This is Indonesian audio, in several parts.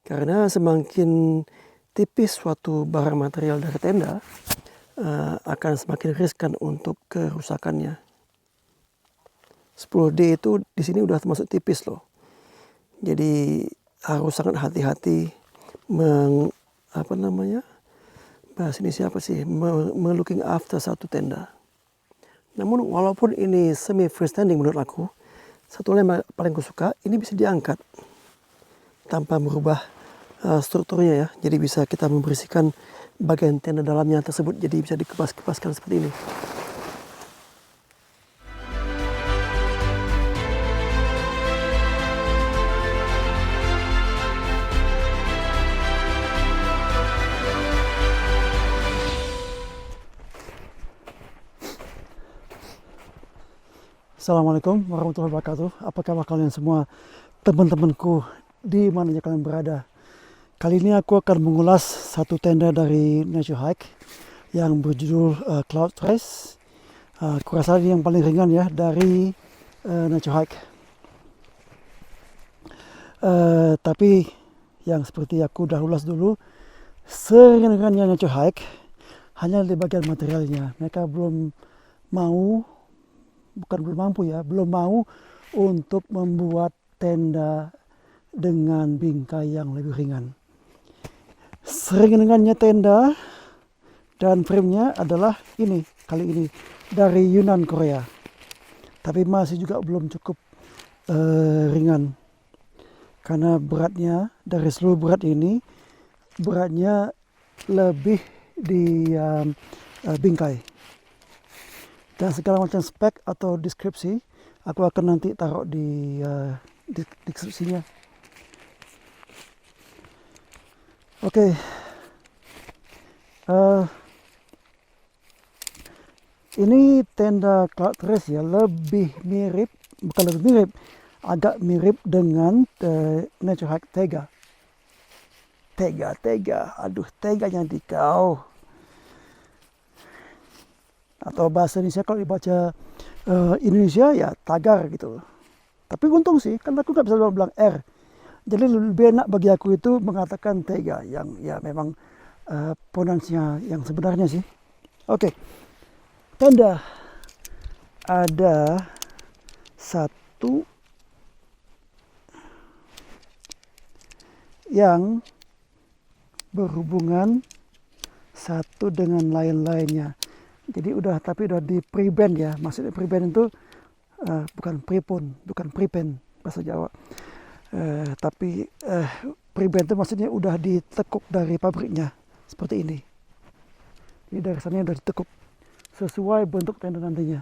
Karena semakin tipis suatu barang material dari tenda, akan semakin riskan untuk kerusakannya. 10D itu di sini udah termasuk tipis loh. Jadi harus sangat hati-hati bahasa ini siapa sih, looking after satu tenda. Namun walaupun ini semi freestanding menurut aku, satu hal yang paling kusuka, ini bisa diangkat tanpa merubah strukturnya ya. Jadi bisa kita membersihkan bagian tenda dalamnya tersebut, jadi bisa dikepas-kepaskan seperti ini. Assalamualaikum warahmatullahi wabarakatuh. Apa kabar kalian semua, teman-temanku di mana kalian berada? Kali ini aku akan mengulas satu tenda dari Nature Hike yang berjudul Cloud Trace. Aku rasa ini yang paling ringan ya dari Nature Hike. Tapi yang seperti aku udah ulas dulu, seringan-ringannya Nature Hike hanya di bagian materialnya. Mereka belum mau untuk membuat tenda dengan bingkai yang lebih ringan. Seringan-ringannya tenda dan framenya adalah kali ini dari Yunnan, Korea. Tapi masih juga belum cukup ringan, karena beratnya dari seluruh berat ini, beratnya lebih di bingkai. Dan segala macam spek atau deskripsi aku akan nanti taruh di deskripsinya. Oke. Ini tenda Cloud Trace ya, agak mirip dengan Nature Hike Tega. Aduh, teganya di kau. Atau bahasa Indonesia kalau dibaca Indonesia ya tagar gitu. Tapi untung sih, kan aku nggak bisa bilang R. Jadi lebih enak bagi aku itu mengatakan tega, yang ya memang pronunciasinya yang sebenarnya sih. Oke. Tenda ada satu yang berhubungan satu dengan lain-lainnya. Jadi udah di pre-band ya. Maksudnya pre-band itu bukan pre-band bahasa Jawa. Tapi pre-band itu maksudnya udah ditekuk dari pabriknya seperti ini. Ini dari sana udah ditekuk sesuai bentuk tenda nantinya.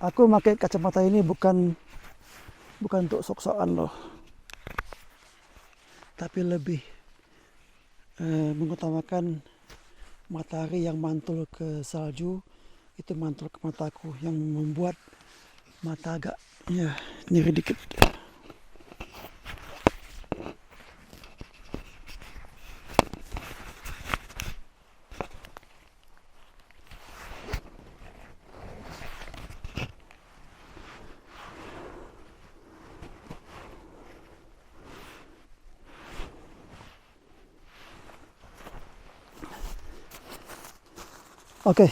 Aku pakai kacamata ini bukan untuk sok-sokan loh, tapi lebih mengutamakan matahari yang mantul ke salju, itu mantul ke mataku, yang membuat mata agak nyeri dikit. Oke,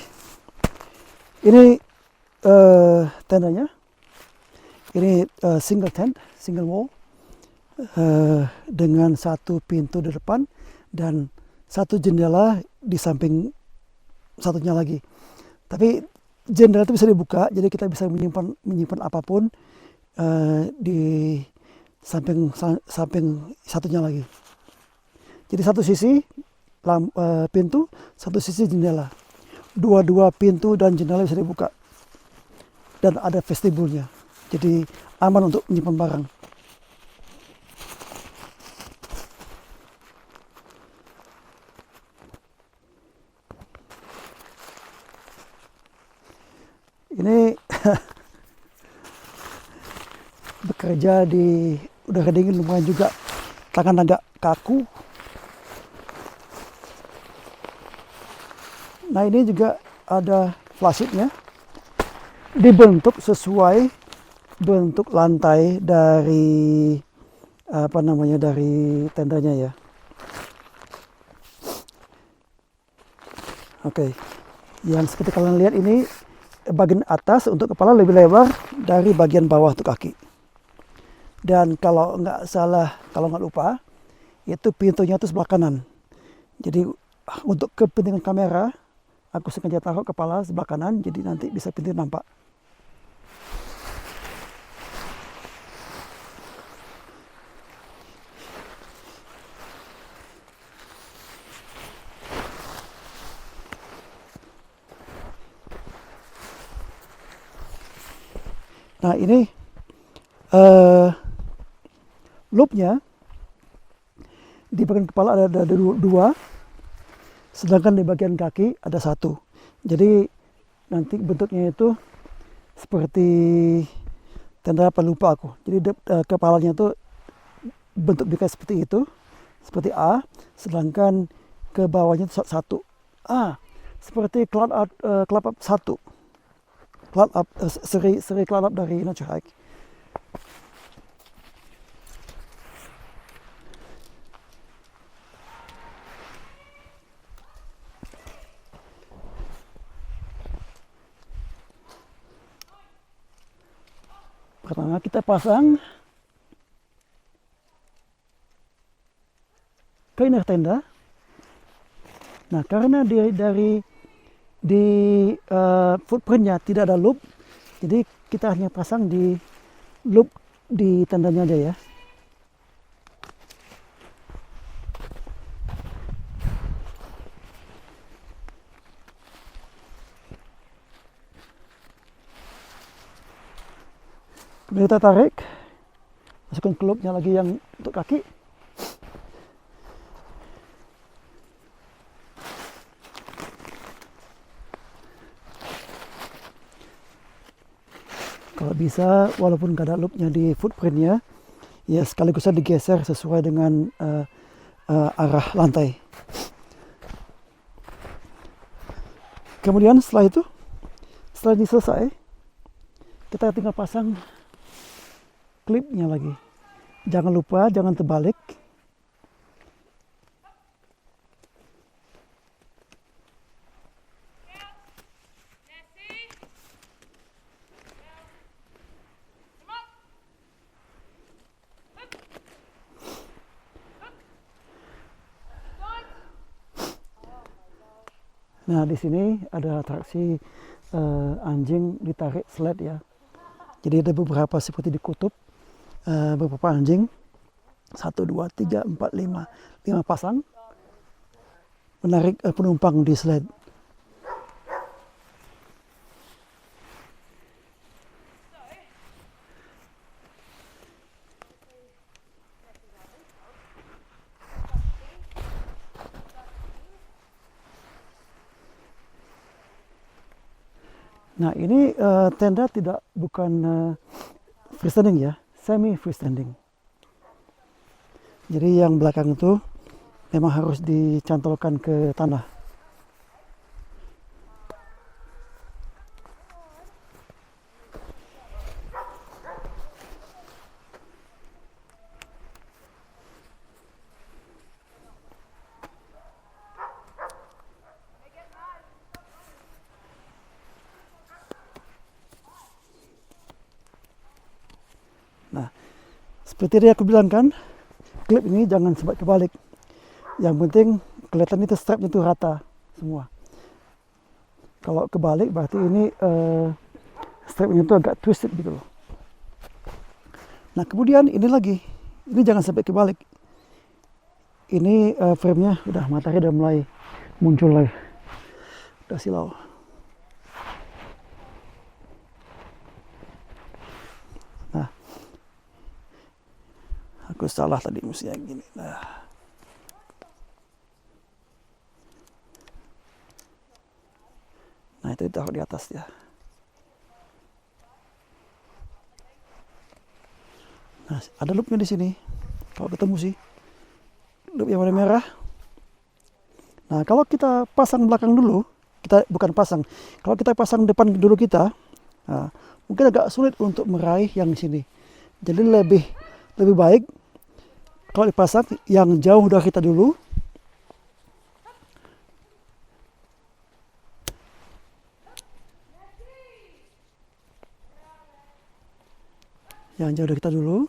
ini tendanya. Ini single tent, single wall, dengan satu pintu di depan dan satu jendela di samping satunya lagi. Tapi jendela itu bisa dibuka, jadi kita bisa menyimpan apapun di samping satunya lagi. Jadi satu sisi pintu, satu sisi jendela. Dua pintu dan jendela bisa dibuka. Dan ada vestibulnya. Jadi aman untuk menyimpan barang. Ini bekerja di udara dingin lumayan juga. Tangan agak kaku. Nah, ini juga ada flashlight-nya, dibentuk sesuai bentuk lantai dari dari tendanya ya. Oke, yang seperti kalian lihat ini bagian atas untuk kepala lebih lebar dari bagian bawah untuk kaki. Dan kalau nggak lupa, itu pintunya itu sebelah kanan. Jadi untuk kepentingan kamera, aku sengaja taruh kepala sebelah kanan, jadi nanti bisa pintu nampak. Nah ini loopnya di bagian kepala ada dua, sedangkan di bagian kaki ada satu. Jadi nanti bentuknya itu seperti tenda pelupa aku. Jadi kepalanya itu bentuk dikasih seperti itu, seperti A, sedangkan ke bawahnya itu satu. Seperti cloud up satu. Cloud up, seri cloud up dari Nature Hike. Pertama kita pasang ke inner tenda. Nah karena di footprintnya tidak ada loop, jadi kita hanya pasang di loop di tendanya aja ya. Kemudian kita tarik, masukkan ke loopnya lagi yang untuk kaki. Kalau bisa, walaupun nggak ada loopnya di footprintnya, ya sekaligus digeser sesuai dengan arah lantai. Kemudian setelah ini selesai, kita tinggal pasang klipnya lagi. Jangan lupa, jangan terbalik. Nah, di sini ada atraksi anjing ditarik sled ya. Jadi ada beberapa seperti di kutub, beberapa anjing, 1, 2, 3, 4, 5 pasang menarik penumpang di sled. Nah ini tenda bukan freestanding ya, semi freestanding. Jadi yang belakang itu memang harus dicantolkan ke tanah. Nah, seperti yang aku bilang kan, klip ini jangan sampai kebalik. Yang penting kelihatan itu strapnya itu rata semua. Kalau kebalik berarti ini strapnya itu agak twisted gitu loh. Nah kemudian ini lagi, ini jangan sampai kebalik. Ini frame-nya matahari udah mulai muncul lagi, udah silau. Nah, aku salah tadi mesti yang gini. Nah itu taruh di atas ya. Nah ada loopnya di sini. Kalau ketemu sih loop yang warna merah. Nah kalau kita pasang belakang dulu, kita bukan pasang. Kalau kita pasang depan dulu kita, nah, mungkin agak sulit untuk meraih yang di sini. Jadi lebih baik kalau dipasang yang jauh dari kita dulu. Yang jauh dari kita dulu,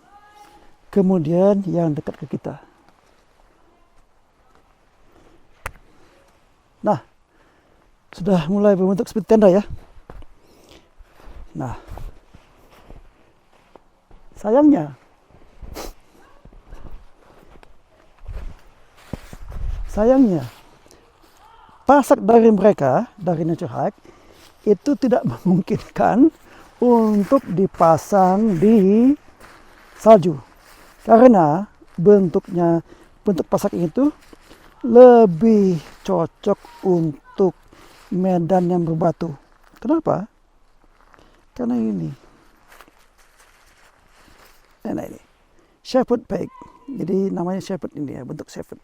kemudian yang dekat ke kita. Nah, sudah mulai berbentuk seperti tenda ya. Nah, sayangnya pasak dari mereka, dari Nature Hike, itu tidak memungkinkan untuk dipasang di salju. Karena bentuk pasak itu lebih cocok untuk medan yang berbatu. Kenapa? Karena ini. Nah ini. Shepherd peg. Jadi namanya shepherd ini ya, bentuk shepherd.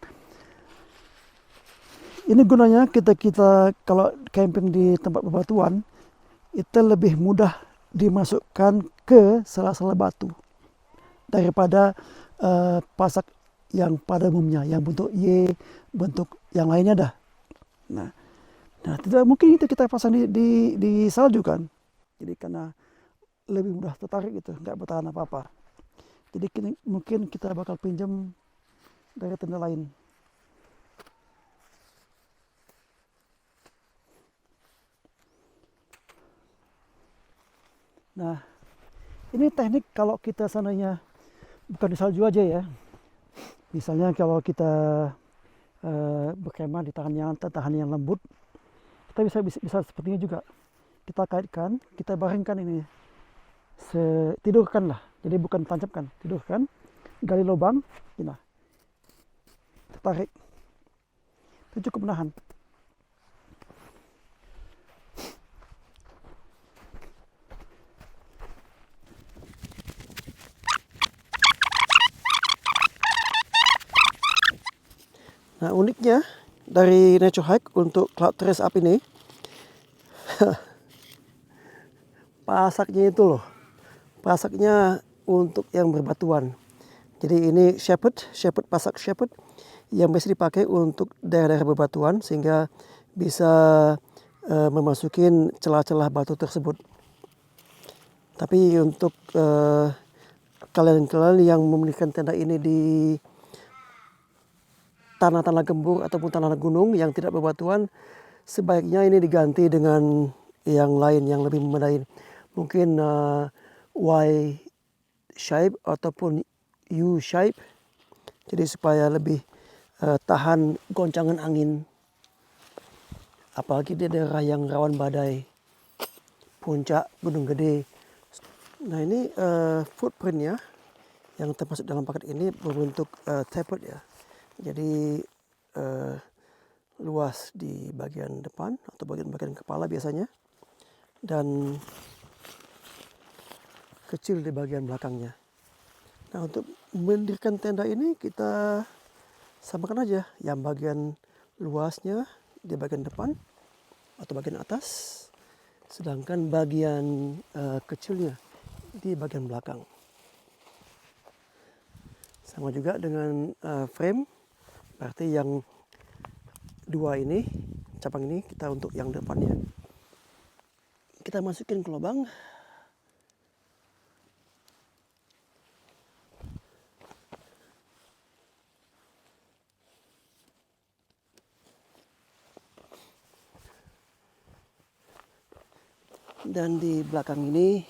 Ini gunanya kita kalau camping di tempat bebatuan, itu lebih mudah dimasukkan ke sela-sela batu daripada pasak yang pada umumnya, yang bentuk Y, bentuk yang lainnya dah. Nah tidak mungkin itu kita pasang di salju kan. Jadi karena lebih mudah tertarik gitu, nggak bertahan apa-apa. Jadi mungkin kita bakal pinjam dari tenda lain. Nah, ini teknik kalau kita sananya bukan di salju aja ya. Misalnya kalau kita berkemah di tahan yang lembut, kita bisa seperti ini juga. Kita kaitkan, kita baringkan ini, tidurkan lah. Jadi bukan tancapkan, tidurkan, gali lubang, nah, tertarik, itu cukup menahan. Nah uniknya dari Nature Hike untuk Cloud Trace Up ini, pasaknya itu loh, pasaknya untuk yang berbatuan. Jadi ini pasak shepherd yang biasa dipakai untuk daerah-daerah berbatuan sehingga bisa memasukin celah-celah batu tersebut. Tapi untuk kalian-kalian yang memiliki tenda ini di tanah-tanah gembur ataupun tanah gunung yang tidak berbatuan, sebaiknya ini diganti dengan yang lain yang lebih memadai. Mungkin Y shape ataupun U shape, jadi supaya lebih tahan goncangan angin, apalagi di daerah yang rawan badai, puncak gunung gede. Nah ini footprintnya yang termasuk dalam paket ini berbentuk tapered ya. Jadi luas di bagian depan atau bagian kepala biasanya, dan kecil di bagian belakangnya. Nah untuk mendirikan tenda ini kita samakan aja, yang bagian luasnya di bagian depan atau bagian atas, sedangkan bagian kecilnya di bagian belakang. Sama juga dengan frame, berarti yang dua ini, cabang ini kita untuk yang depannya. Kita masukin ke lubang. Dan di belakang ini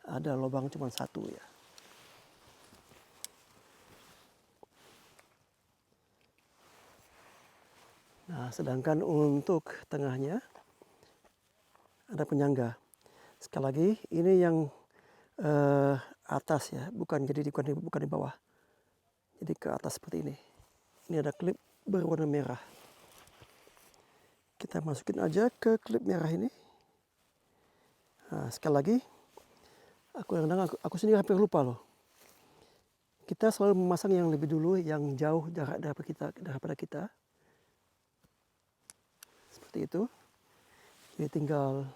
ada lubang cuma satu ya. Nah, sedangkan untuk tengahnya ada penyangga. Sekali lagi, ini yang atas ya, bukan di bawah. Jadi ke atas seperti ini. Ini ada klip berwarna merah. Kita masukin aja ke klip merah ini. Nah, sekali lagi, aku sendiri hampir lupa loh. Kita selalu memasang yang lebih dulu, yang jauh jarak daripada kita. Seperti itu. Jadi tinggal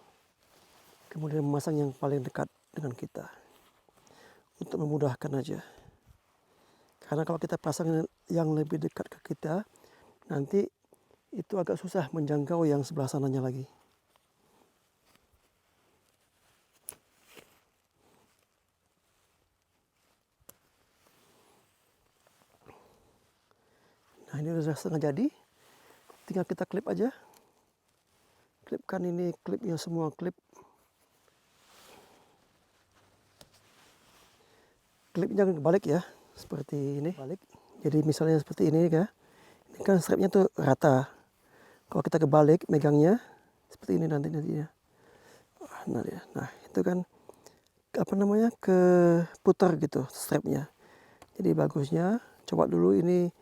kemudian memasang yang paling dekat dengan kita untuk memudahkan aja. Karena kalau kita pasang yang lebih dekat ke kita, nanti itu agak susah menjangkau yang sebelah sananya lagi. Nah, ini sudah setengah jadi, tinggal kita klip aja. Klipkan ini, klipnya semua klip. Klipnya balik ya, seperti ini balik. Jadi misalnya seperti ini ya, ini kan strapnya tuh rata. Kalau kita kebalik megangnya seperti ini nantinya. Nah itu kan apa namanya, keputar gitu strapnya. Jadi bagusnya coba dulu ini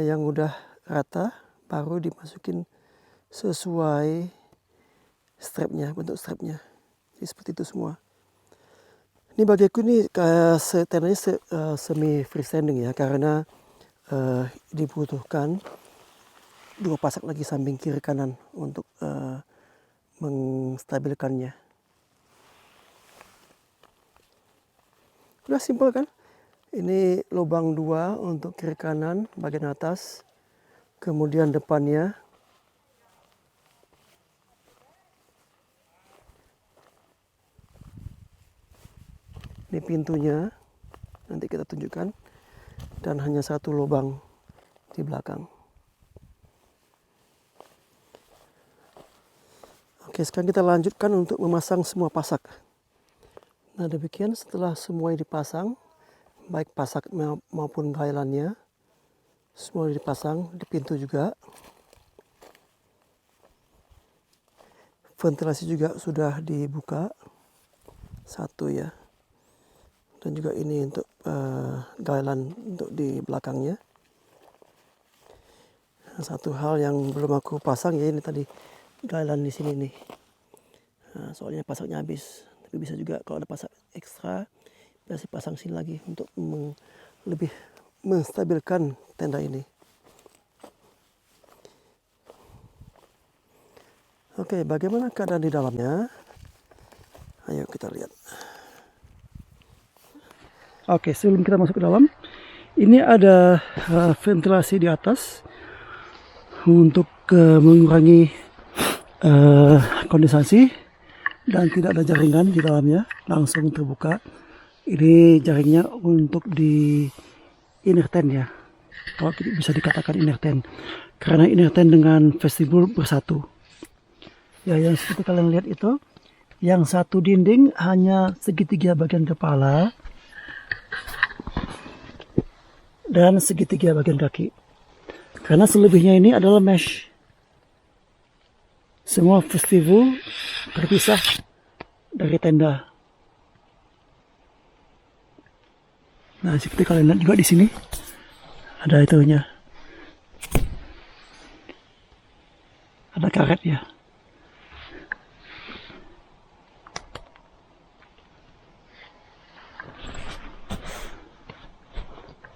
yang udah rata, baru dimasukin sesuai strapnya, bentuk strapnya. Jadi seperti itu semua. Ini bagiku ini tendanya semi freestanding ya, karena dibutuhkan 2 pasak lagi samping kiri kanan untuk menstabilkannya. Udah simpel kan? Ini lubang 2 untuk kiri kanan bagian atas, kemudian depannya. Ini pintunya, nanti kita tunjukkan, dan hanya 1 lubang di belakang. Oke, sekarang kita lanjutkan untuk memasang semua pasak. Nah demikian, setelah semua dipasang, baik pasak maupun gailannya, semua dipasang, di pintu juga. Ventilasi juga sudah dibuka, 1 ya. Dan juga ini untuk gailan untuk di belakangnya. Nah, satu hal yang belum aku pasang ya, ini tadi gailan di sini nih. Nah, soalnya pasaknya habis. Tapi bisa juga kalau ada pasak ekstra, bisa pasang sini lagi untuk lebih menstabilkan tenda ini. Oke, bagaimana keadaan di dalamnya? Ayo kita lihat. Oke, sebelum kita masuk ke dalam, ini ada ventilasi di atas untuk mengurangi kondensasi, dan tidak ada jaringan di dalamnya, langsung terbuka. Ini jaringnya untuk di inner tent ya, kalau bisa dikatakan inner tent, karena inner tent dengan vestibul bersatu. Ya, yang seperti kalian lihat itu, yang satu dinding hanya segitiga bagian kepala dan segitiga bagian kaki, karena selebihnya ini adalah mesh. Semua vestibul terpisah dari tenda. Nah, seperti kalian lihat juga di sini ada itunya, ada karet ya.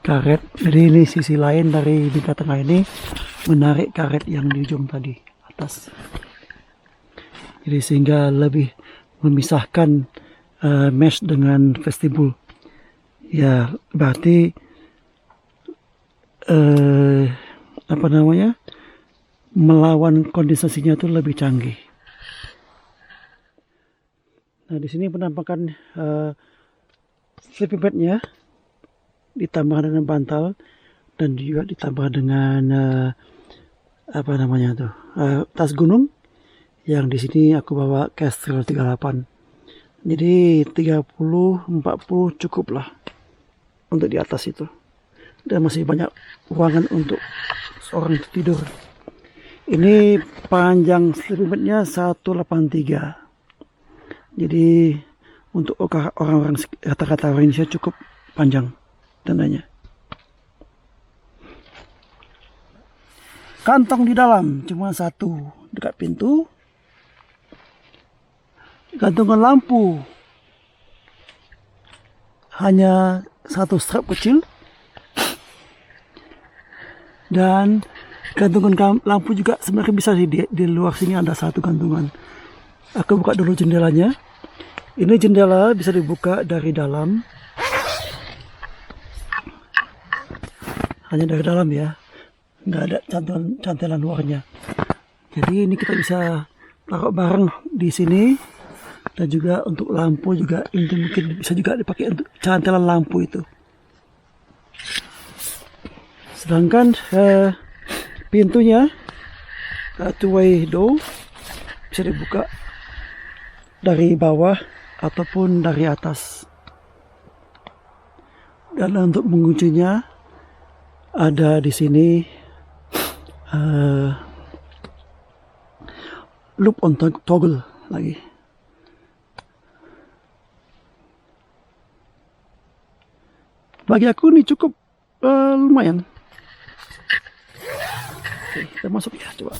Karet, jadi ini sisi lain dari bingkai tengah ini menarik karet yang di ujung tadi atas. Jadi sehingga lebih memisahkan mesh dengan vestibul. Ya berarti apa namanya, melawan kondensasinya itu lebih canggih. Nah di sini penampakan sleeping bednya ditambah dengan bantal, dan juga ditambah dengan apa namanya tuh, tas gunung, yang di sini aku bawa Kestrel 38. Jadi 30-40 cukup lah untuk di atas itu, dan masih banyak ruangan untuk seorang tidur. Ini panjang sleeping bednya 183, jadi untuk orang-orang rata-rata orang Indonesia cukup panjang tendanya. Kantong di dalam cuma 1 dekat pintu. Gantungan lampu hanya 1 strap kecil, dan gantungan lampu juga sebenarnya bisa di luar sini ada 1 gantungan. Aku buka dulu jendelanya. Ini jendela bisa dibuka dari dalam. Hanya dari dalam ya, nggak ada cantelan luarnya. Jadi ini kita bisa taruh barang di sini, dan juga untuk lampu juga ini mungkin bisa juga dipakai untuk cantelan lampu itu. Sedangkan pintunya two-way door bisa dibuka dari bawah ataupun dari atas. Dan untuk menguncinya ada di sini loop on toggle lagi. Bagi aku ini cukup lumayan. Oke, kita masuk ya, coba.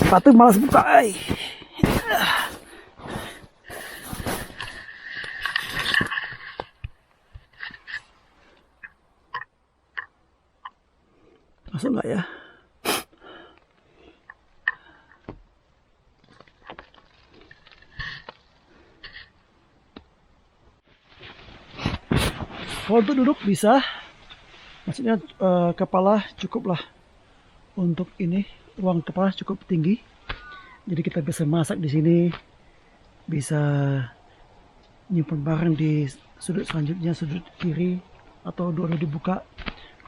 Sepatu malas buka. Masuk nggak ya? Kalau untuk duduk bisa, maksudnya kepala cukuplah untuk ini, ruang kepala cukup tinggi. Jadi kita bisa masak di sini, bisa nyimpan barang di sudut selanjutnya, sudut kiri atau dua dibuka.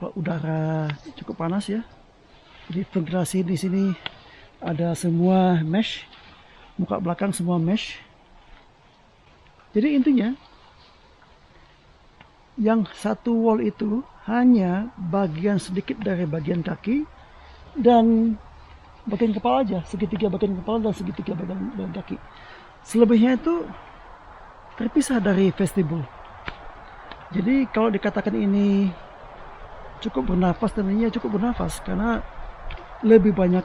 Kalau udara cukup panas ya. Jadi ventilasi di sini ada semua mesh, muka belakang semua mesh. Jadi intinya yang satu wall itu hanya bagian sedikit dari bagian kaki dan bagian kepala aja, segitiga bagian kepala dan segitiga bagian kaki. Selebihnya itu terpisah dari vestibul. Jadi kalau dikatakan ini cukup bernafas, dan ini cukup bernafas karena lebih banyak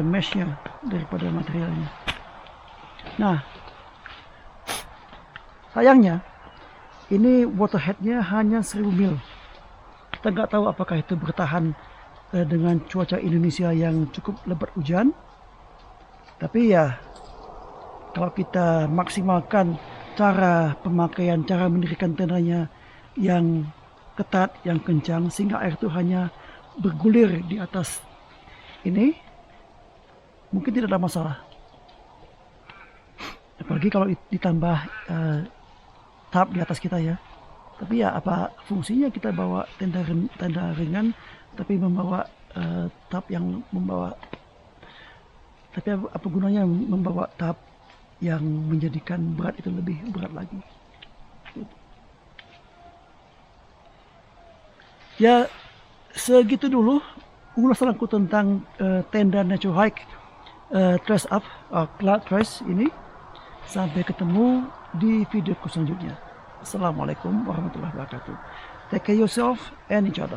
meshnya daripada materialnya. Nah, sayangnya ini waterheadnya hanya 1000 mil. Kita nggak tahu apakah itu bertahan dengan cuaca Indonesia yang cukup lebat hujan. Tapi ya, kalau kita maksimalkan cara pemakaian, cara mendirikan tendanya yang ketat, yang kencang, sehingga air itu hanya bergulir di atas ini, mungkin tidak ada masalah. Apalagi kalau ditambah tahap di atas kita ya. Tapi ya apa fungsinya kita bawa tenda ringan tapi membawa tahap yang membawa, tapi apa gunanya membawa tahap yang menjadikan berat itu lebih berat lagi. Ya segitu dulu ulasan aku tentang tenda Nature Hike Trace Up Cloud Trace ini. Sampai ketemu di videoku selanjutnya. Assalamualaikum warahmatullahi wabarakatuh. Take care yourself and each other.